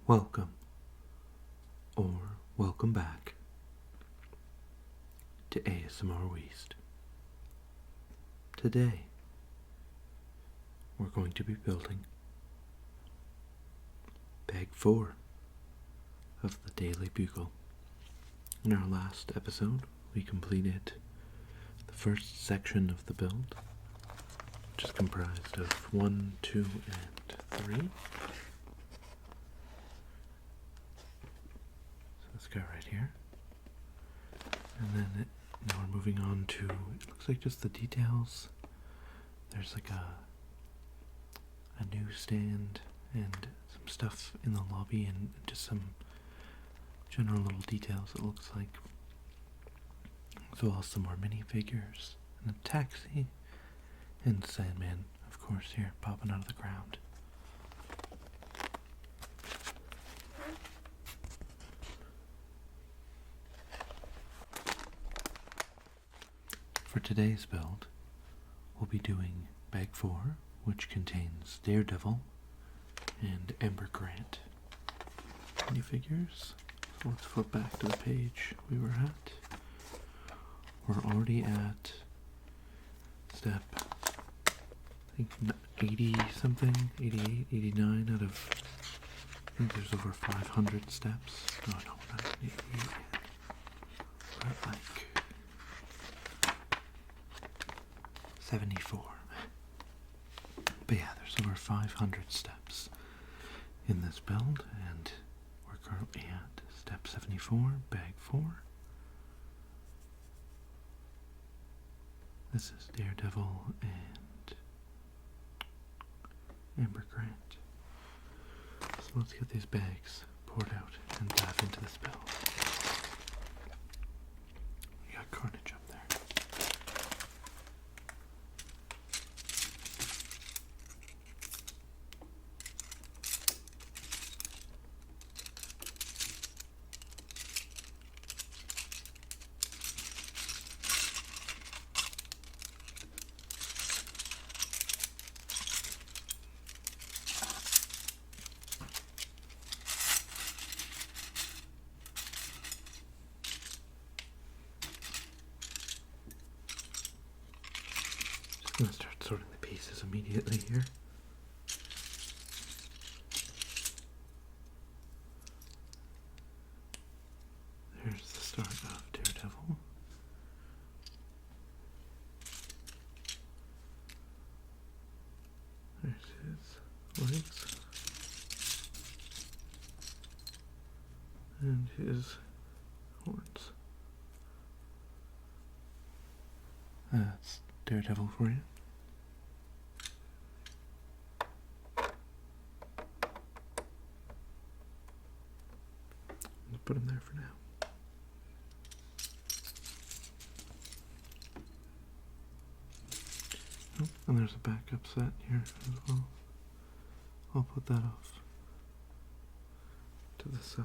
Welcome, or welcome back, to ASMRWeast. Today, we're going to be building Bag 4 of the Daily Bugle. In our last episode, we completed the first section of the build, which is comprised of 1, 2, and 3. Let's go right here, and then now we're moving on to, it looks like just the details. There's like a newsstand and some stuff in the lobby and just some general little details, it looks like, as well as some more minifigures and a taxi and Sandman, of course, here popping out of the ground. For today's build, we'll be doing Bag 4, which contains Daredevil and Amber Grant minifigures. So let's flip back to the page we were at. We're already at step, I think 80 something, 88, 89 out of, I think there's over 500 steps. Oh no, not 88. We're at like 74. But yeah, there's over 500 steps in this build, and we're currently at step 74, bag 4. This is Daredevil and Amber Grant. So let's get these bags poured out and dive into this build. We got carnage up there. I'm going to start sorting the pieces immediately here. There's the start of Daredevil. There's his legs. And his horns. That's Daredevil for you. Let's put him there for now. Oh, and there's a backup set here as well. I'll put that off to the side.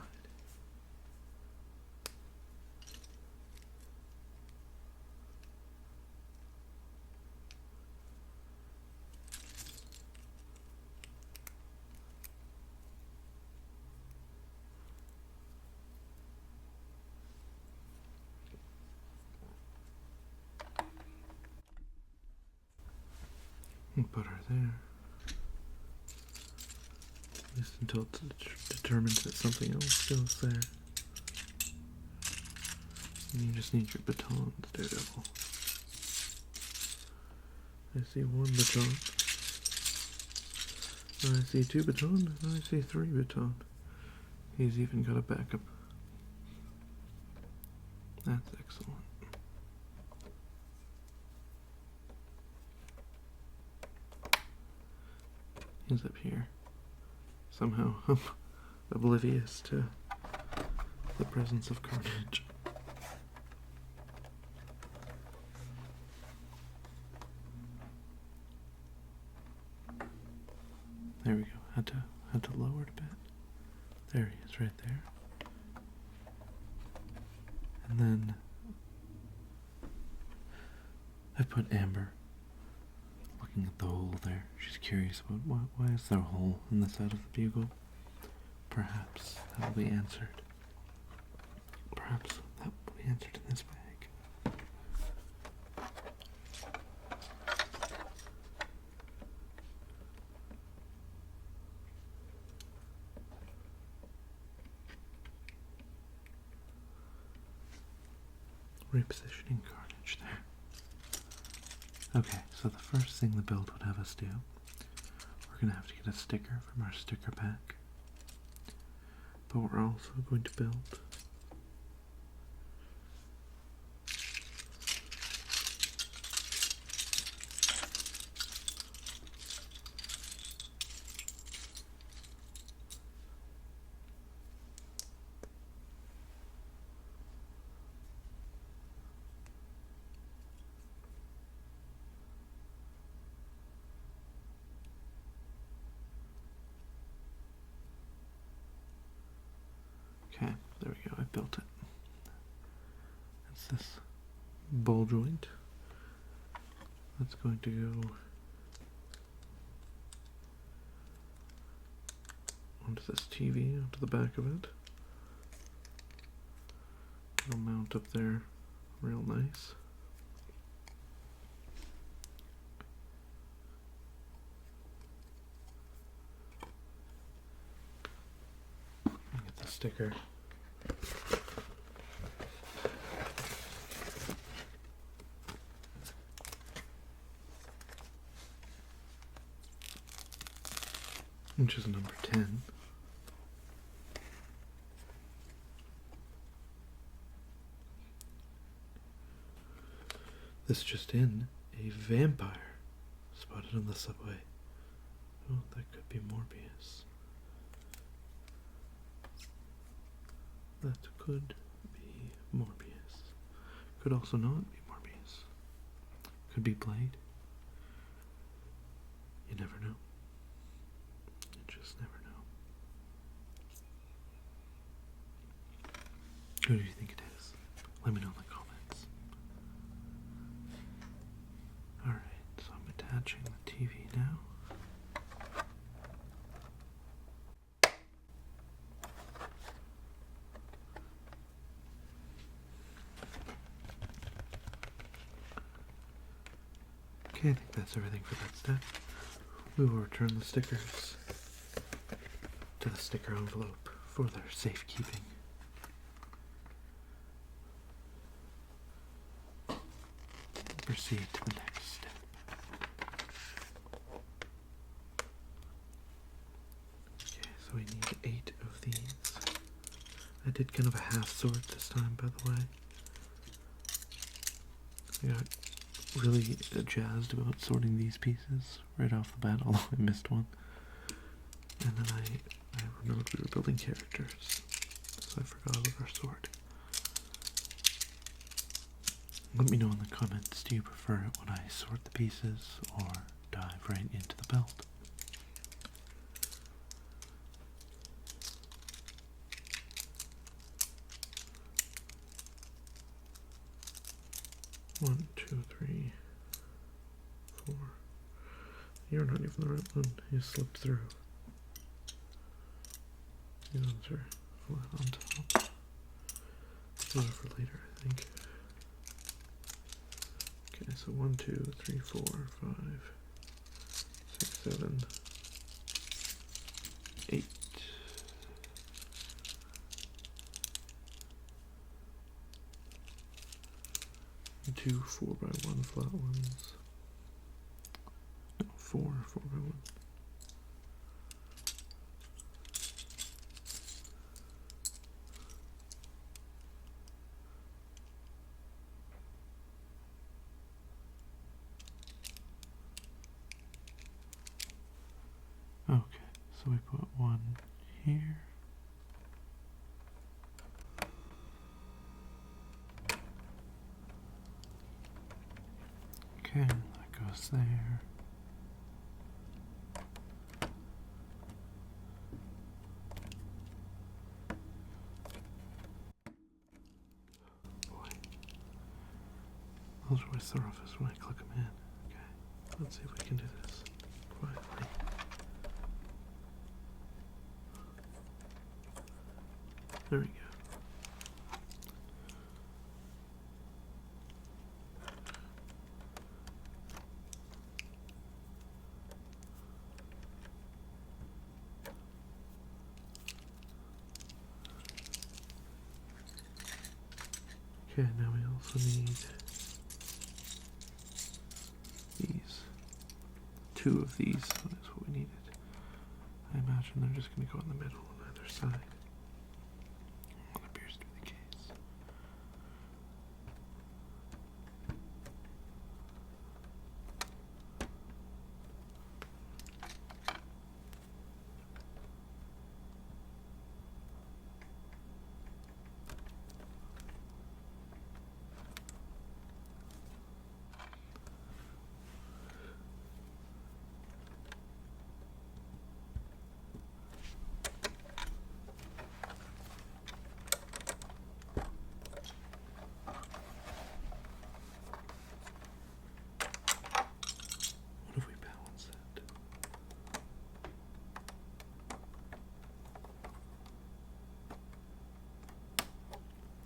And put her there. At least until it's determined that something else goes there. And you just need your batons, Daredevil. I see one baton. I see 2 baton, and I see 3 baton. He's even got a backup. That's excellent. He's up here. Somehow oblivious to the presence of carnage. There we go. Had to lower it a bit. There he is, right there. And then I put Amber looking at the hole there. She's curious about why is there a hole in the side of the bugle. perhaps that will be answered. Perhaps that will be answered in this bag. Repositioning carnage there. Okay, so the first thing the build would have us do, we're going to have to get a sticker from our sticker pack. But we're also going to build okay, there we go, I built it. It's this ball joint. That's going to go onto this TV, onto the back of it. It'll mount up there real nice. Get the sticker. Which is number 10. This just in, a vampire spotted on the subway. Oh, that could be Morbius. That could be Morbius. Could also not be Morbius. Could be Blade. You never know. You just never know. Who do you think it is? Let me know in the comments. Alright, so I'm attaching the TV now. Okay, I think that's everything for that step. We will return the stickers to the sticker envelope for their safekeeping. Proceed to the next step. Okay, so we need 8 of these. I did kind of a half sort this time, by the way. I got really jazzed about sorting these pieces right off the bat, although I missed one. And then I remembered we were building characters, so I forgot about our sort. Let me know in the comments, do you prefer it when I sort the pieces or dive right into the belt? One, two, three, four. You're not even the right one. You slipped through. The ones are flat on top. Those are for later, I think. Okay, so 1, 2, 3, 4, 5, 6, 7, 8. And 2 4x1 flat ones. No, 4 4x1. Okay, so we put 1 here. Okay, that goes there. Boy, those always throw off us when I click them in. Okay, let's see if we can do this quietly. There we go. Okay, now we also need these. 2 of these, so that's what we needed. I imagine they're just going to go in the middle on either side. That appears to be the case. What if we balance it?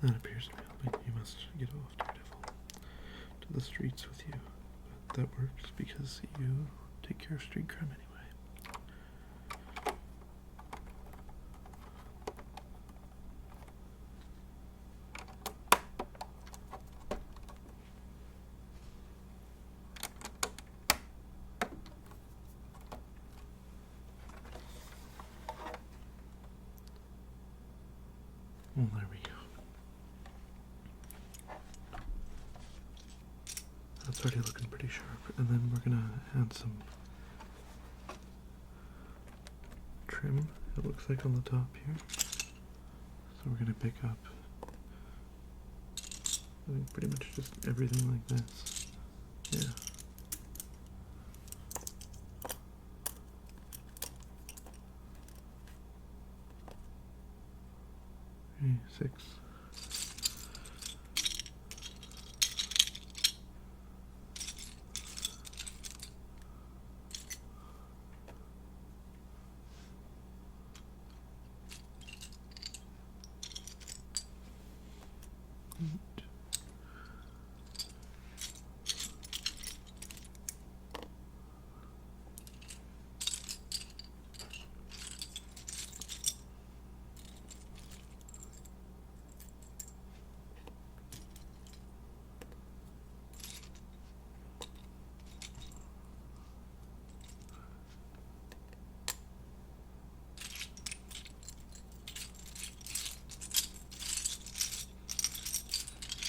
That appears to be helping. You must get off, Daredevil, to the streets with you. But that works because you take care of street crime anyway. Well, there we go. That's already looking pretty sharp. And then we're gonna add some trim, it looks like, on the top here. So we're gonna pick up, I think, pretty much just everything like this. Yeah. Okay, 6.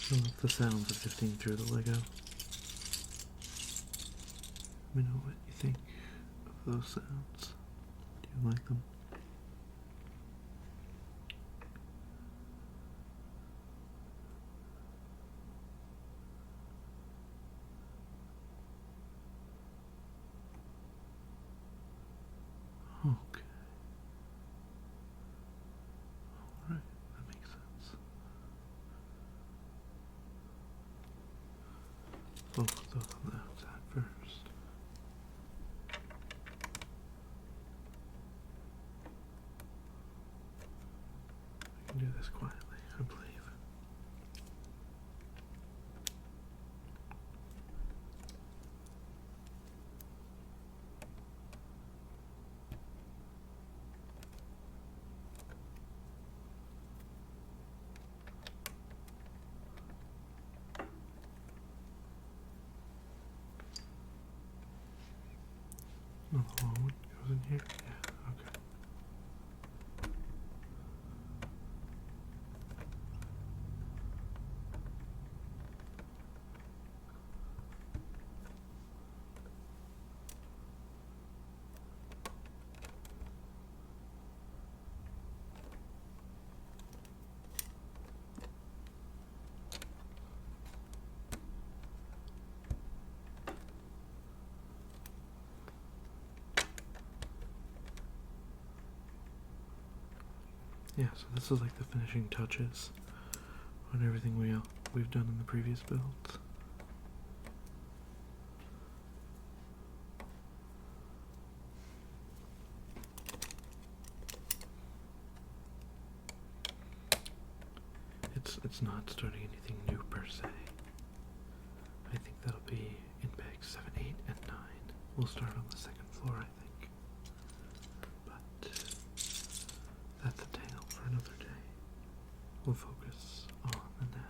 I love the sounds of sifting through the Lego. Let me know what you think of those sounds. Do you like them? Okay. Alright, that makes sense. Focus on the outside first. I can do this quietly, I believe. Oh, the long one goes in here? Yeah, okay. Yeah, so this is like the finishing touches on everything we've done in the previous builds. it's not starting anything new per se. I think that'll be in bags 7, 8, and 9. We'll start on the second floor, I think. But that's a tale for another day. We'll focus on the now.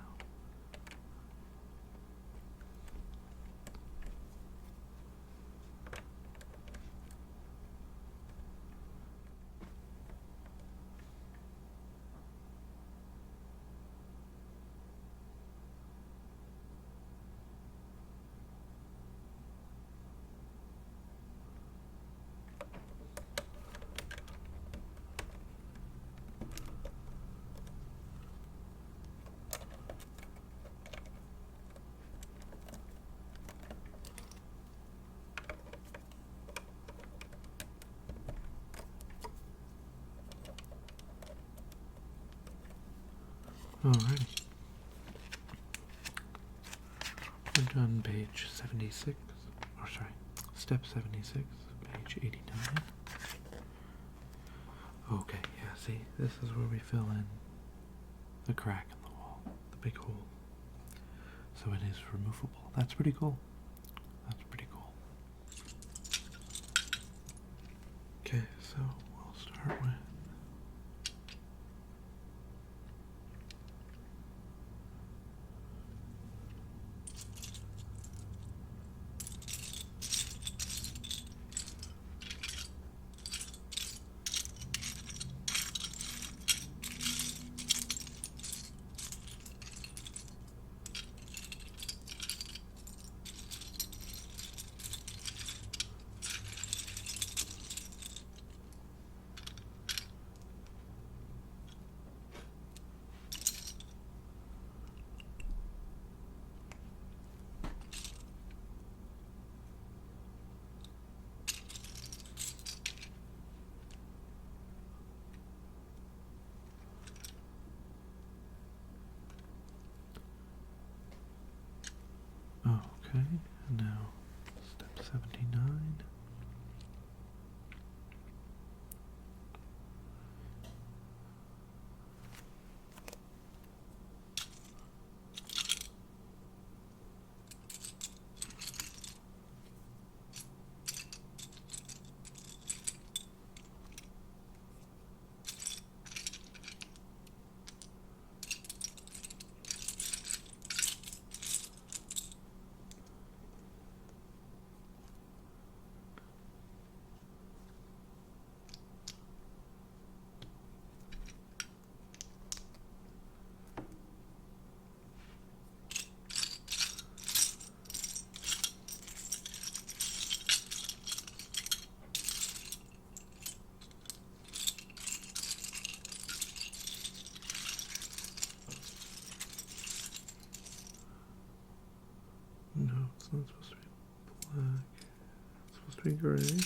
Alrighty. We're done page 76, or sorry, step 76, page 89. Okay, yeah, see, this is where we fill in the crack in the wall, the big hole. So it is removable. That's pretty cool. That's pretty cool. Okay, so we'll start with okay, and now step 79. No, it's not supposed to be black. It's supposed to be gray.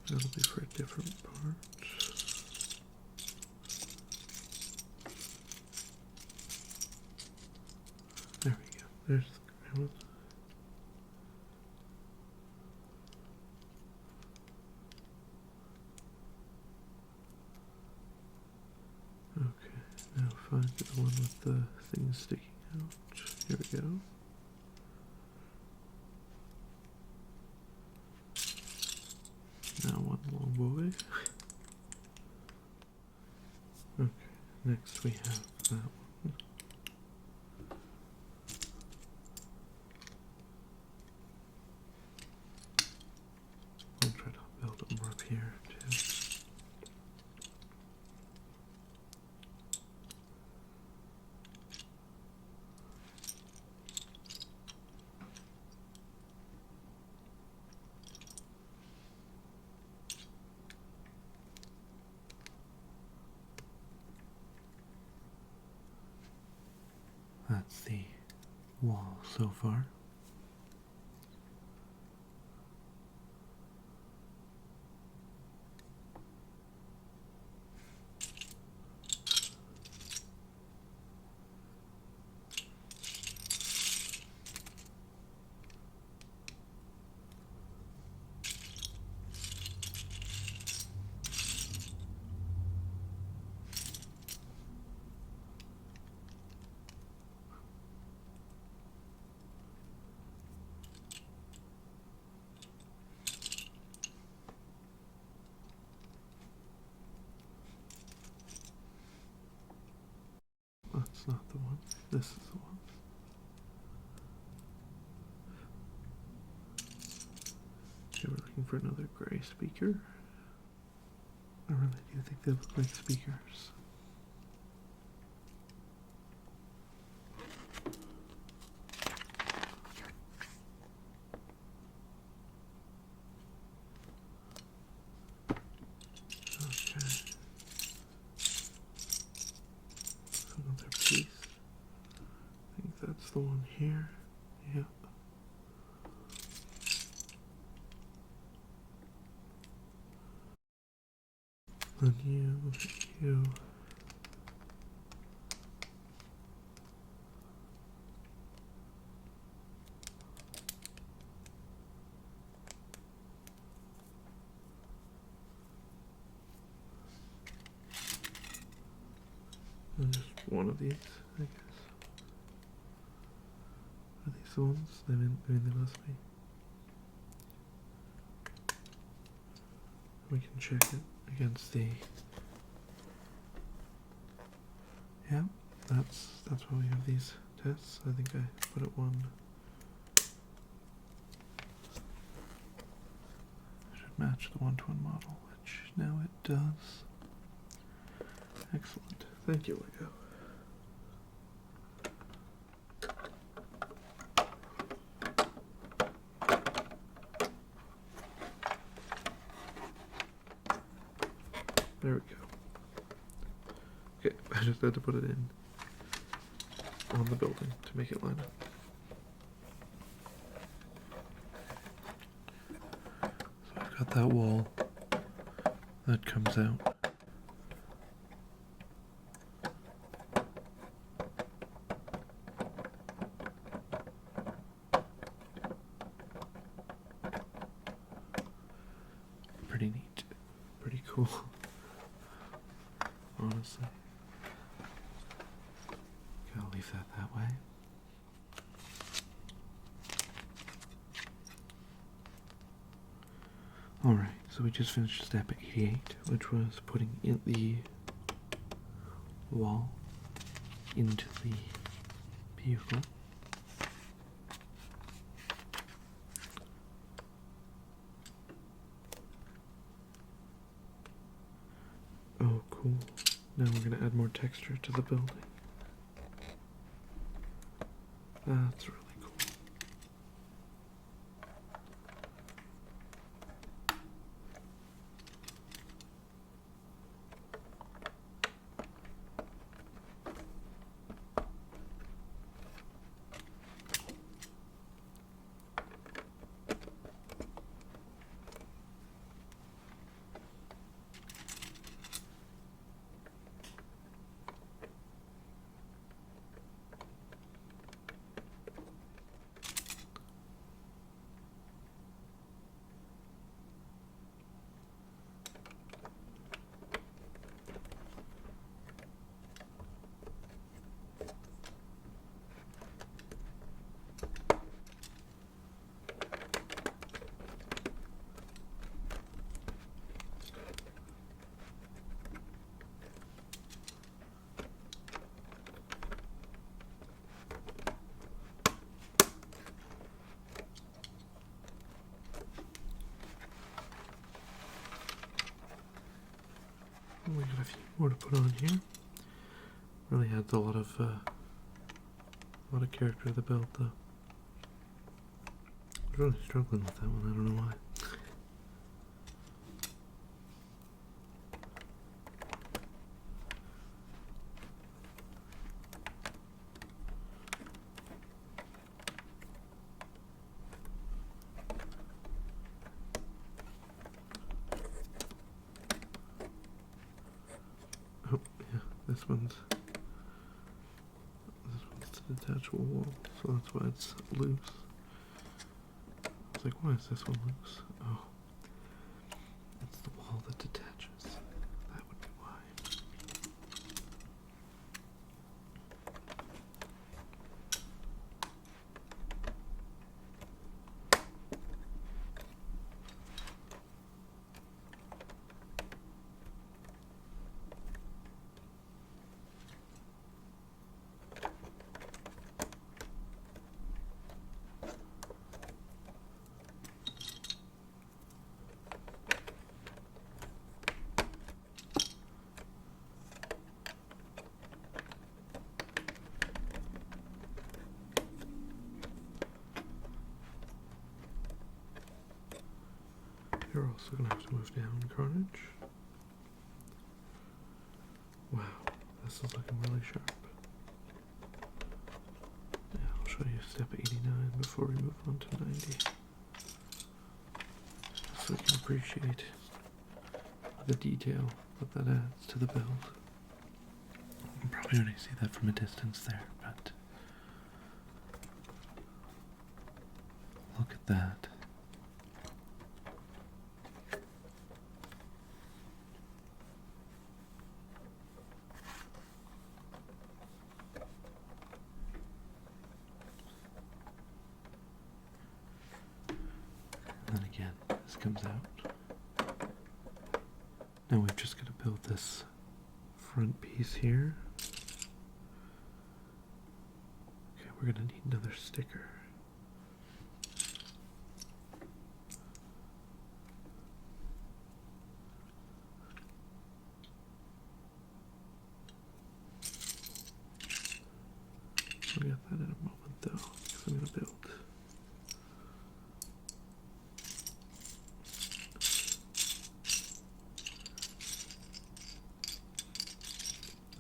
That'll be for a different part. There we go. There's the gray one. Okay, now find the one with the things sticking out. Here we go. Now one long boy. Okay, next we have that one. I'll try to build them up here too. That's the wall so far. not the one. This is the one. Okay, we're looking for another gray speaker. I really do think they look like speakers. Okay. Another piece. I think that's the one here. Yep. And you. And just one of these, I guess. Are these the ones? I mean they must be. We can check it against the. Yeah, that's why we have these tests. I think I put it one. Should match the 1-to-1 model, which now it does. Excellent. Thank you, Lego. There we go. Okay, I just had to put it in on the building to make it line up. So I've got that wall that comes out. Pretty neat. Pretty cool. Honestly. Okay, I'll leave that way. Alright, so we just finished step 88, which was putting in the wall into the vehicle. Oh, cool. Now we're going to add more texture to the building. That's really cool. We got a few more to put on here. Really adds a lot of character to the build, though. I was really struggling with that one. I don't know why. Oh, yeah, this one's the detachable wall, so that's why it's loose. I was like, why is this one loose? Oh, it's the wall that detaches. That would be why. are also going to have to move down, Carnage. Wow, this is looking really sharp. Yeah, I'll show you step 89 before we move on to 90. So you can appreciate the detail that that adds to the build. You can probably only see that from a distance there, but look at that. And then again, this comes out. Now we've just got to build this front piece here. Okay, we're going to need another sticker. We'll get that in a moment though, because I'm going to build.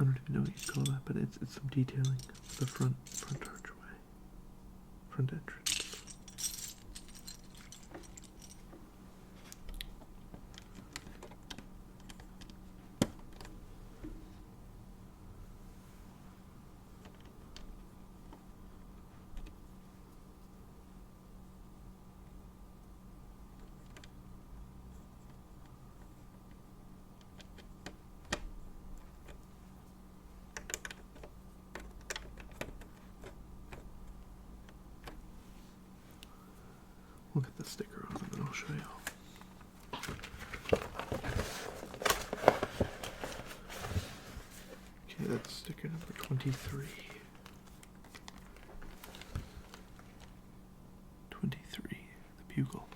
I don't even know what you'd call that, but it's some detailing of the front archway, front entrance. We'll get the sticker on and then I'll show you. Okay, that's sticker number 23. 23, the bugle.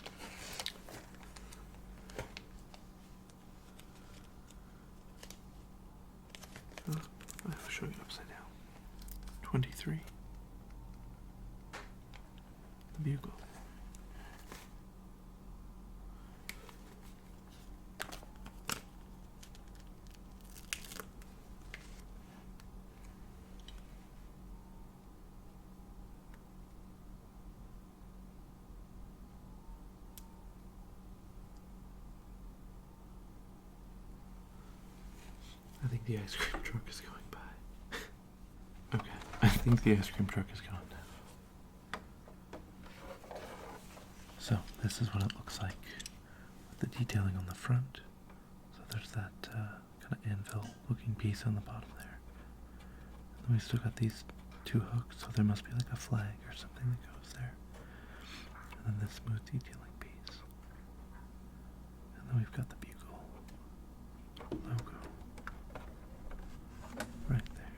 I'll show you upside down. 23, the bugle. I think the ice cream truck is going by. Okay, I think the ice cream truck is gone now. So, this is what it looks like with the detailing on the front. So there's that kind of anvil looking piece on the bottom there. And then we still got these two hooks, so there must be like a flag or something that goes there. And then this smooth detailing piece. And then we've got the bugle logo. Right there.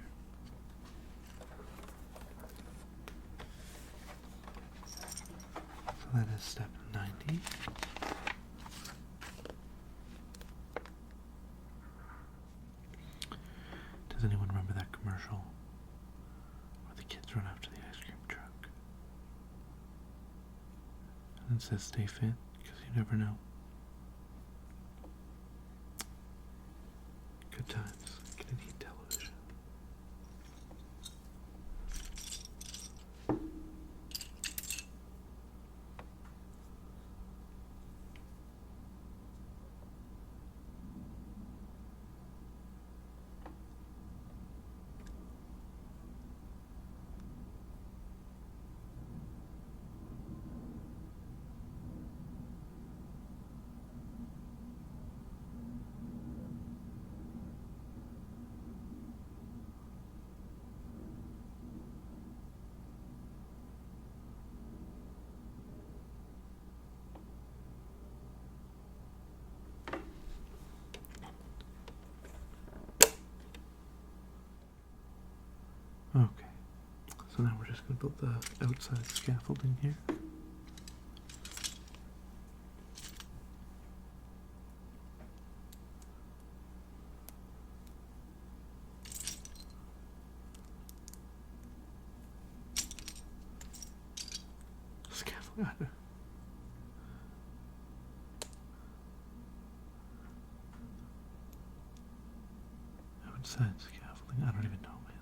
So that is step 90. Does anyone remember that commercial where the kids run after the ice cream truck? And it says stay fit, because you never know. Good times. Gonna need television. Okay, so now we're just going to build the outside scaffolding here. Scaffolding. Outside scaffolding, I don't even know, man.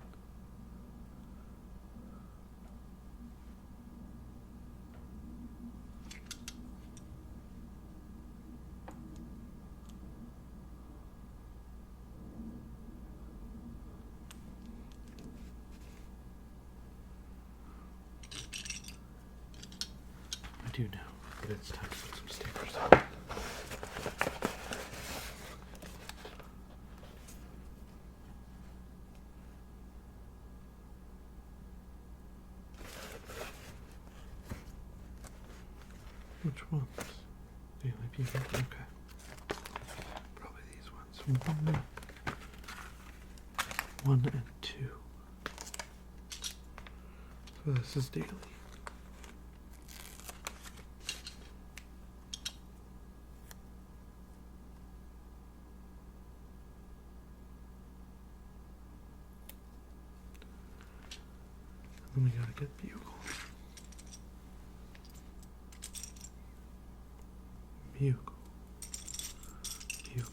I do know, but it's time to put some stickers on. Which ones? Daily Bugle? Okay. Probably these ones. One and two. So this is daily. And then we gotta get Bugle. Bugle. Bugle.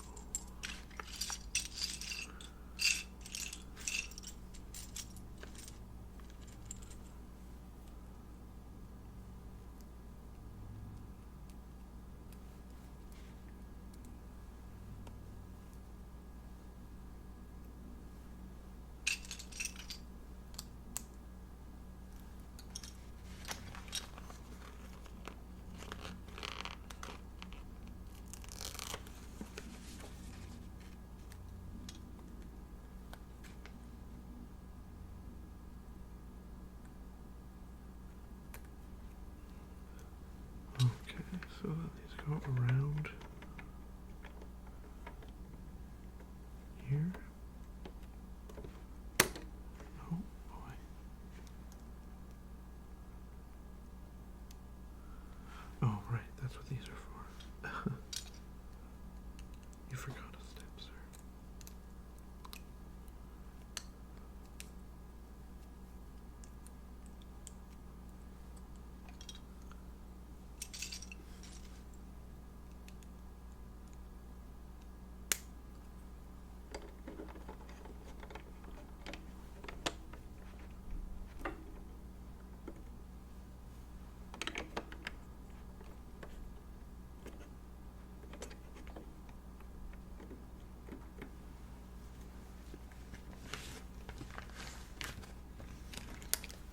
Okay, so these go around here. Oh boy. Oh, right, that's what these are for. You forgot a step, sir.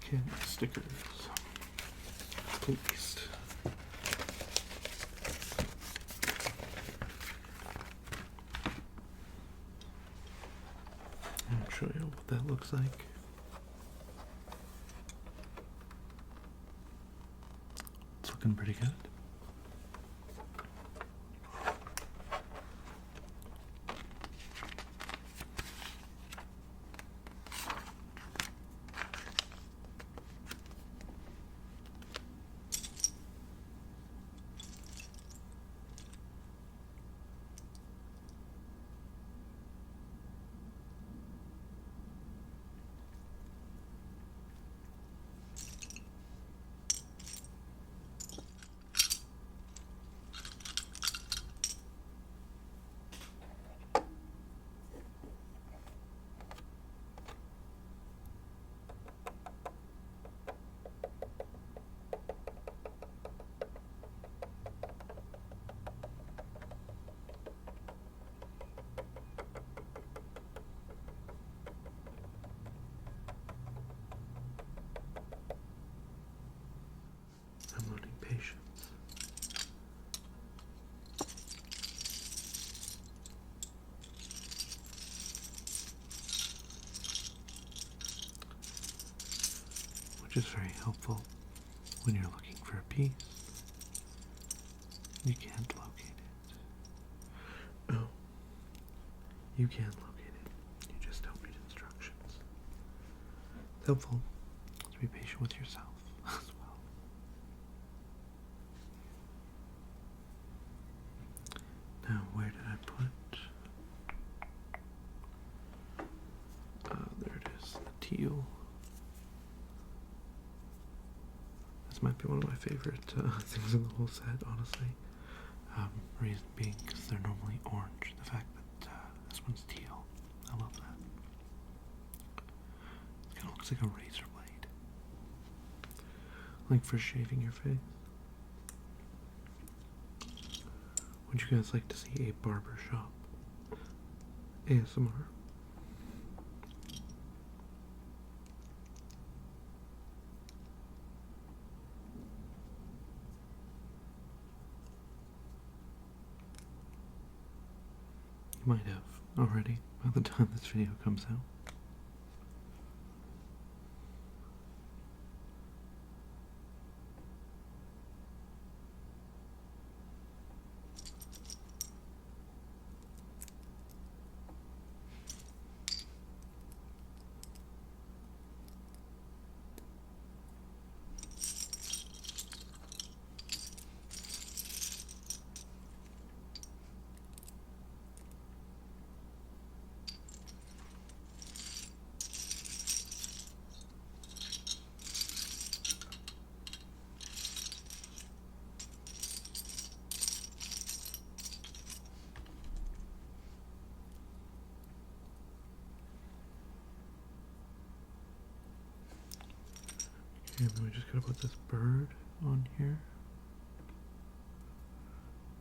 Okay, stickers. Pleased. I'll show you what that looks like. It's looking pretty good. I'm learning patience. Which is very helpful when you're looking for a piece. You can't locate it. Oh, you can locate it. You just don't read instructions. It's helpful to be patient with yourself as well. Now, where did I put? There it is, the teal. This might be one of my favorite things in the whole set, honestly. Reason being because they're normally orange. The fact that this one's teal, I love that. looks like a razor blade. Like for shaving your face. Would you guys like to see a barber shop ASMR? You might have already by the time this video comes out. And then we just gotta put this bird on here.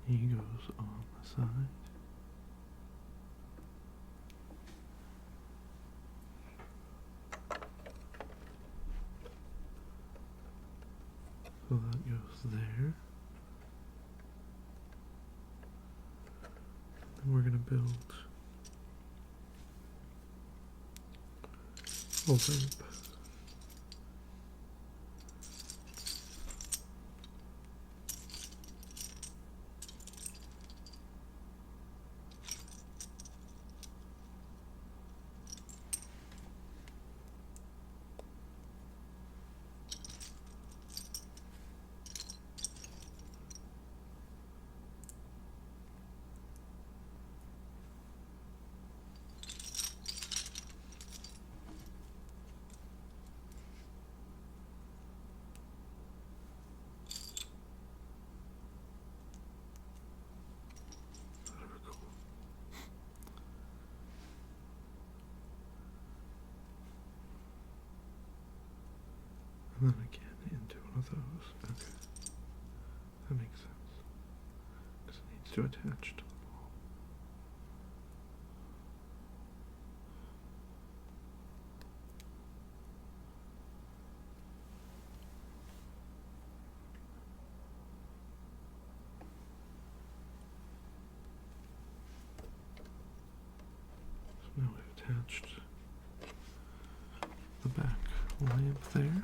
He goes on the side. So that goes there. Then we're gonna build a lamp. And then again into one of those. Okay. That makes sense. Because it needs to attach to the wall. So now we've attached the back lamp there.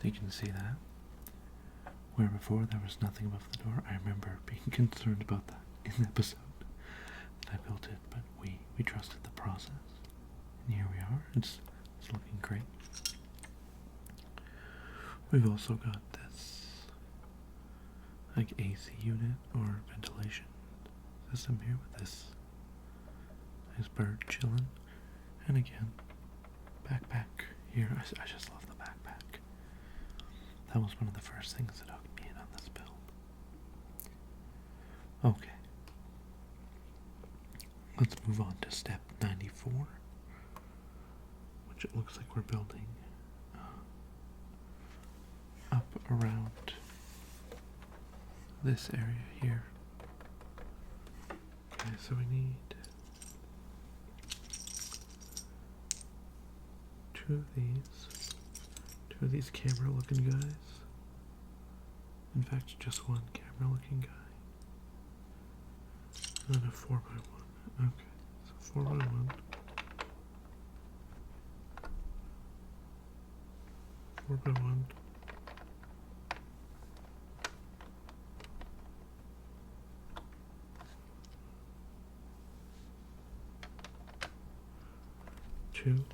You can see that. Where before there was nothing above the door, I remember being concerned about that in the episode that I built it, but we trusted the process. And here we are. It's looking great. We've also got this like AC unit or ventilation system here with this nice bird chilling. And again, backpack here. I just love the backpack. That was one of the first things that hooked me in on this build. Okay. Let's move on to step 94, which it looks like we're building up around this area here. Okay, so we need two of these camera looking guys. In fact, just one camera looking guy. And then a 4x1. Okay, so 4x1. 4x1. Two.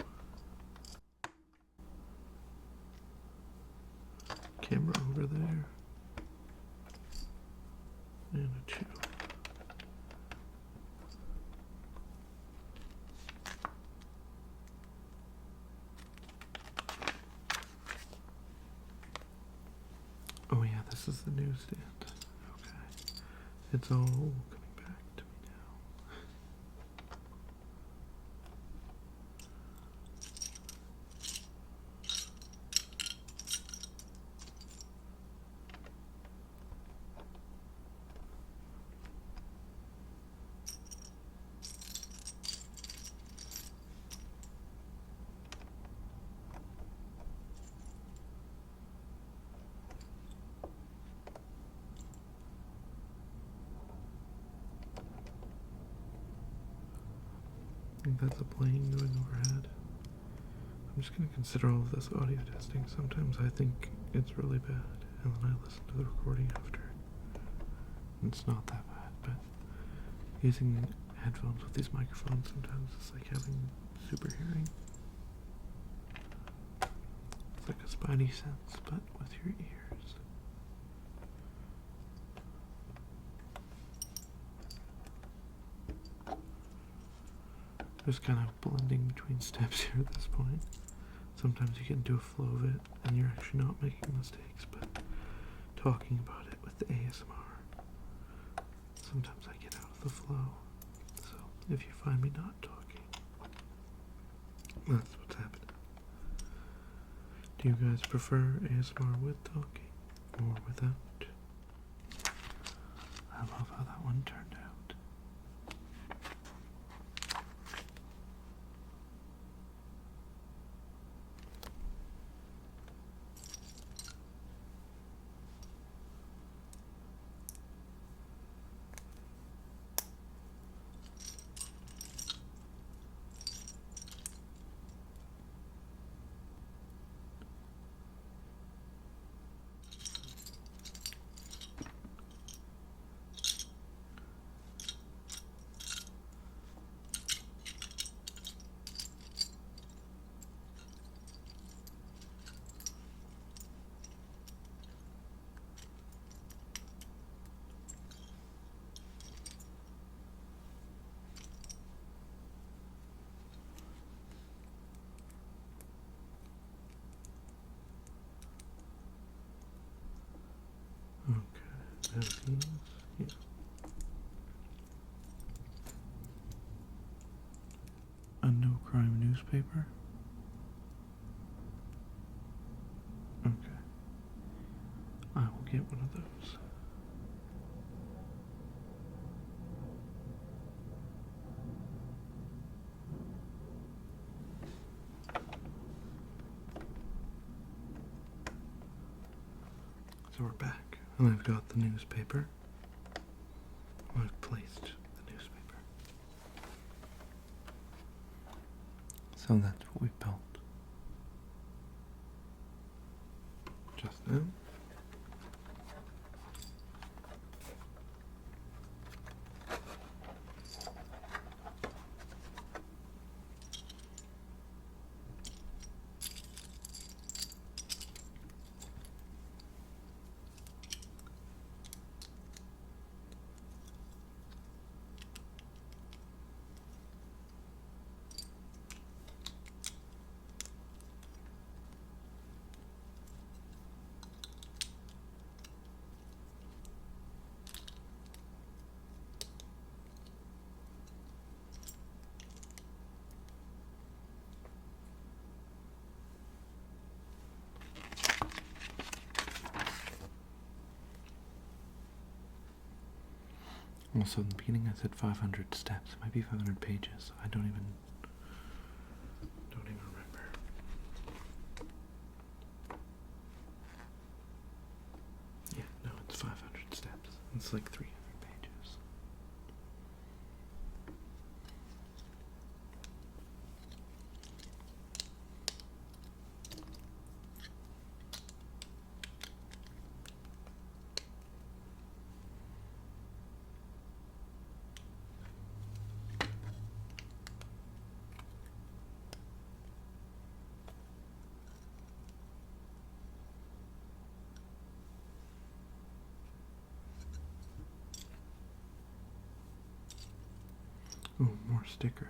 Camera over there. And a 2. Oh yeah, this is the newsstand. Okay. It's all coming back to me now. I think that's a plane going overhead. I'm just going to consider all of this audio testing. Sometimes I think it's really bad, and then I listen to the recording after. And it's not that bad, but using headphones with these microphones sometimes it's like having super hearing. It's like a spidey sense, but with your ears. Just kind of blending between steps here at this point. Sometimes you get into a flow of it and you're actually not making mistakes, but talking about it with the ASMR, sometimes I get out of the flow. So if you find me not talking, that's what's happening. Do you guys prefer ASMR with talking or without? I love how that one turned out. Okay, now these, yeah. A no crime newspaper? Okay. I will get one of those. So we're back, and I've got the newspaper. I've placed the newspaper. So that's what we built just now. Also, in the beginning I said 500 steps. It might be 500 pages. I don't even remember. Yeah, no, it's 500 steps. It's like 300 pages. Oh, more stickers.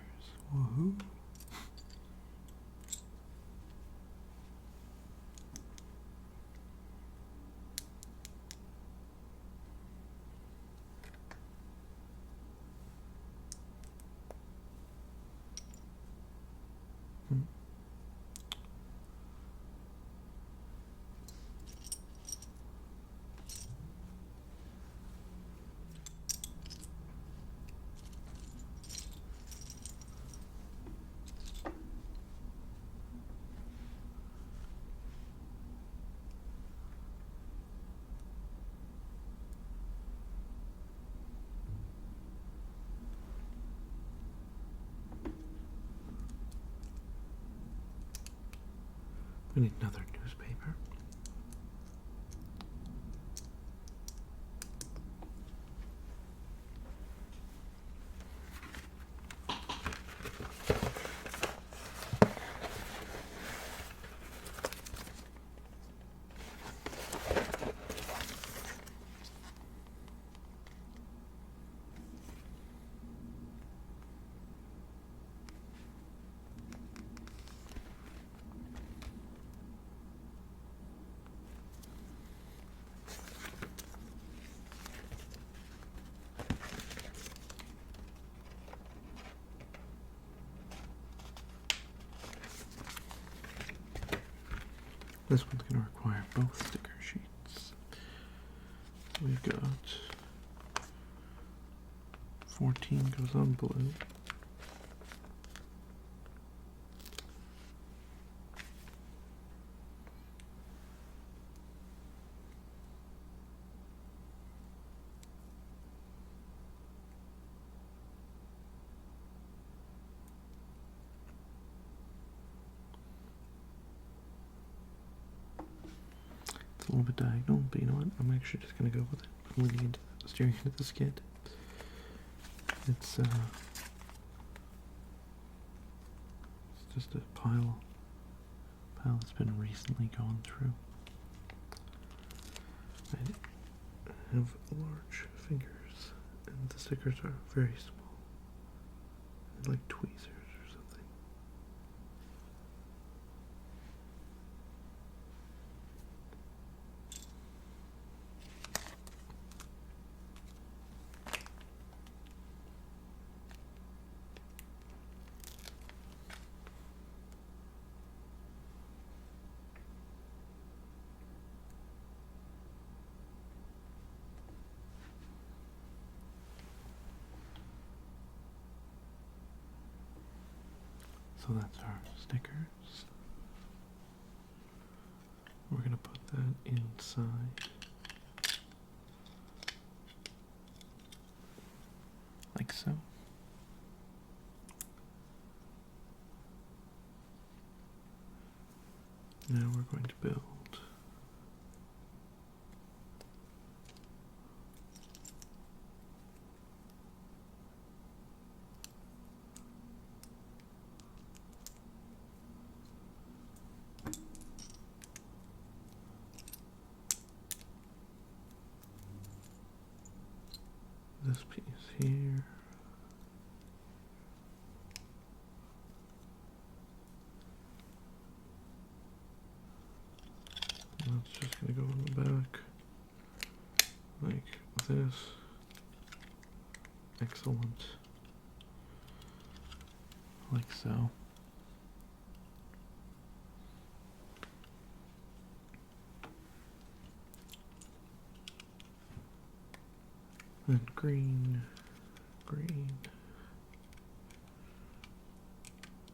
Woohoo! We need another newspaper. This one's going to require both sticker sheets. So we've got 14 goes on blue. It's a little bit diagonal, but you know what? I'm actually just going to go with it. I'm leaning into steering into the skid. It's just a pile that's been recently gone through. I have large fingers, and the stickers are very small, like tweezers or something. So that's our stickers. We're going to put that inside, like so. Now we're going to build this piece here. And that's just going to go on the back, like this. Excellent. Like so. And green, green,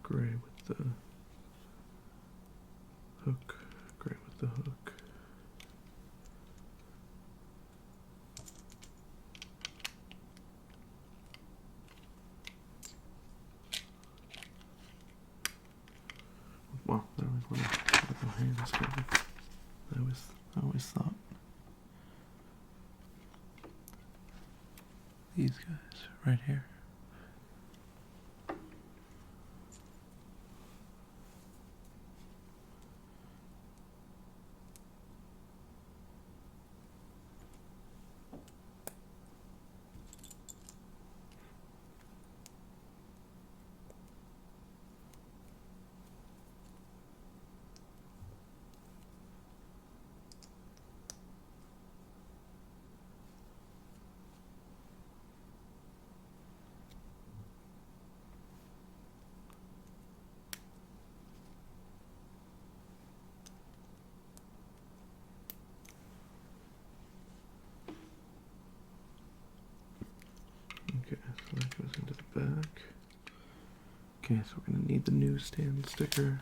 gray with the hook, gray with the hook. Wow, that was one of my hand is covered. I always thought these guys right here. Okay, so that goes into the back. Okay, so we're going to need the newsstand sticker.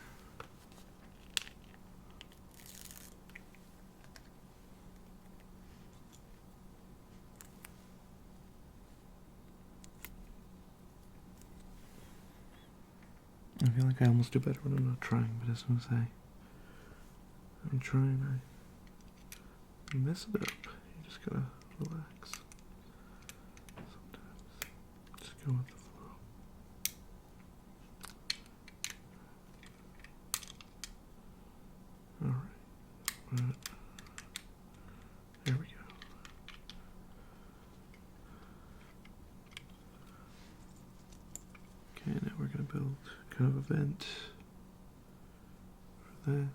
I feel like I almost do better when I'm not trying, but as soon as I I'm trying, I mess it up. You just gotta relax. Sometimes just go with the flow. Alright. There we go. Okay, now we're gonna build kind of a vent for this.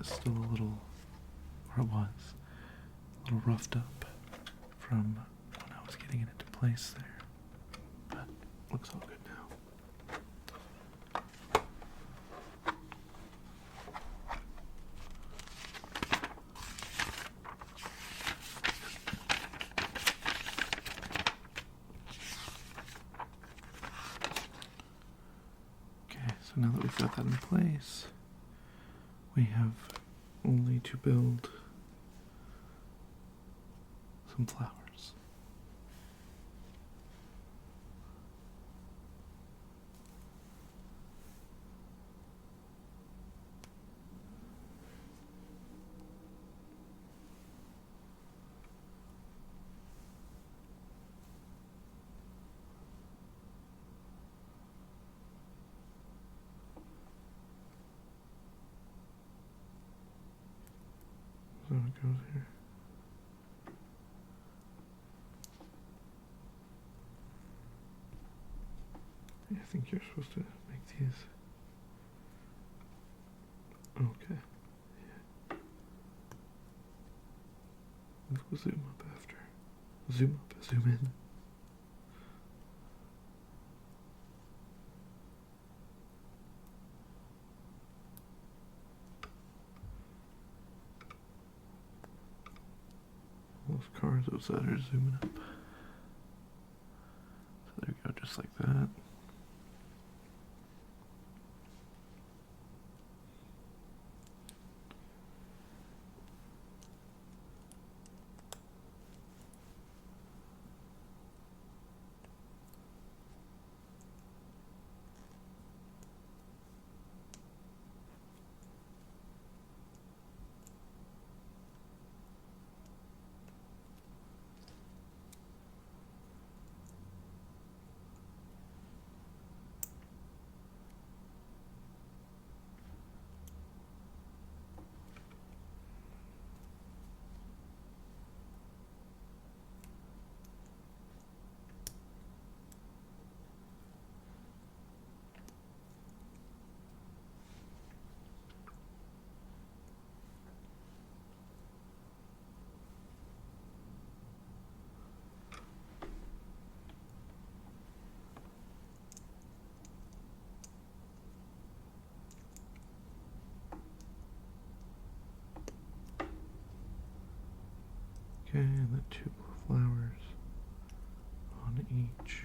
It's still a little, or it was, a little roughed up from when I was getting it into place there, but looks all good now. Okay, so now that we've got that in place, we have only to build some flowers. So it goes here. I think you're supposed to make these. Okay. Yeah. We'll zoom up after. Zoom up, zoom in. Those cars outside are zooming up. So there we go, just like that. Okay, and the two flowers on each.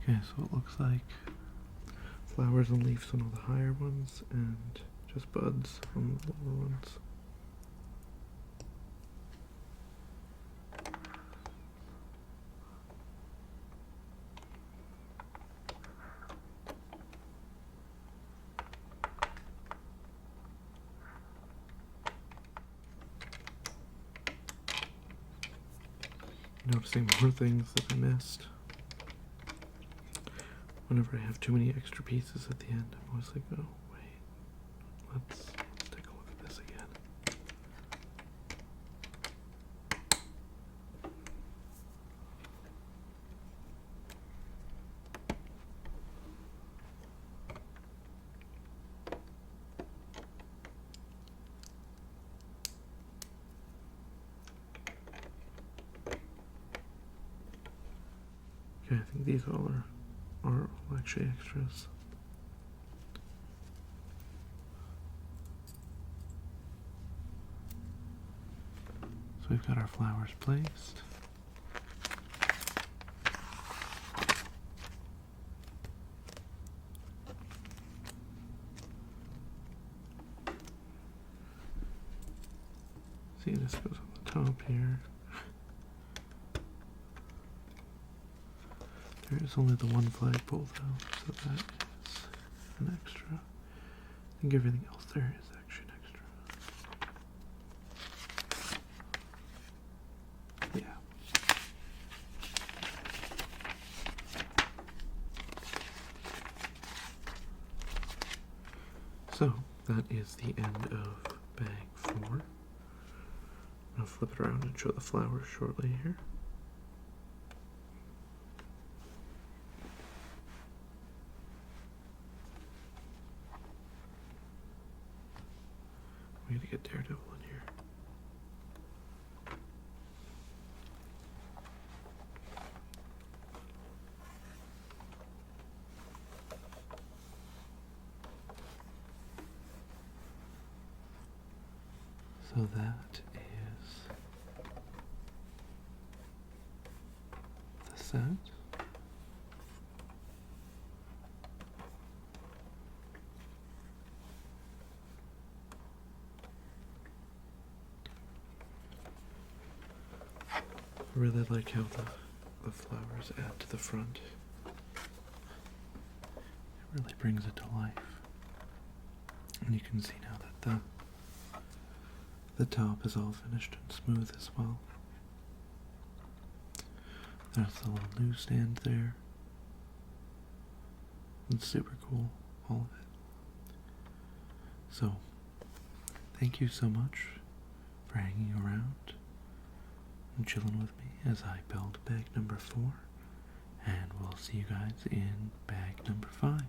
Okay, so it looks like flowers and leaves on all the higher ones and just buds on the lower ones. Noticing more things that I missed. Whenever I have too many extra pieces at the end, I'm always like, oh, wait, let's take a look at this again. Okay, I think these all are actually extras. So we've got our flowers placed. See, this goes on the top here. There is only the one flagpole though, so that is an extra. I think everything else there is actually an extra. Yeah. So, that is the end of bag 4. I'll flip it around and show the flowers shortly here. We need to get Daredevil in here. So that is the set. I really like how the flowers add to the front. It really brings it to life. And you can see now that the top is all finished and smooth as well. There's the little newsstand there. It's super cool, all of it. So, thank you so much for hanging around and chilling with me as I build bag number 4. And we'll see you guys in bag number 5.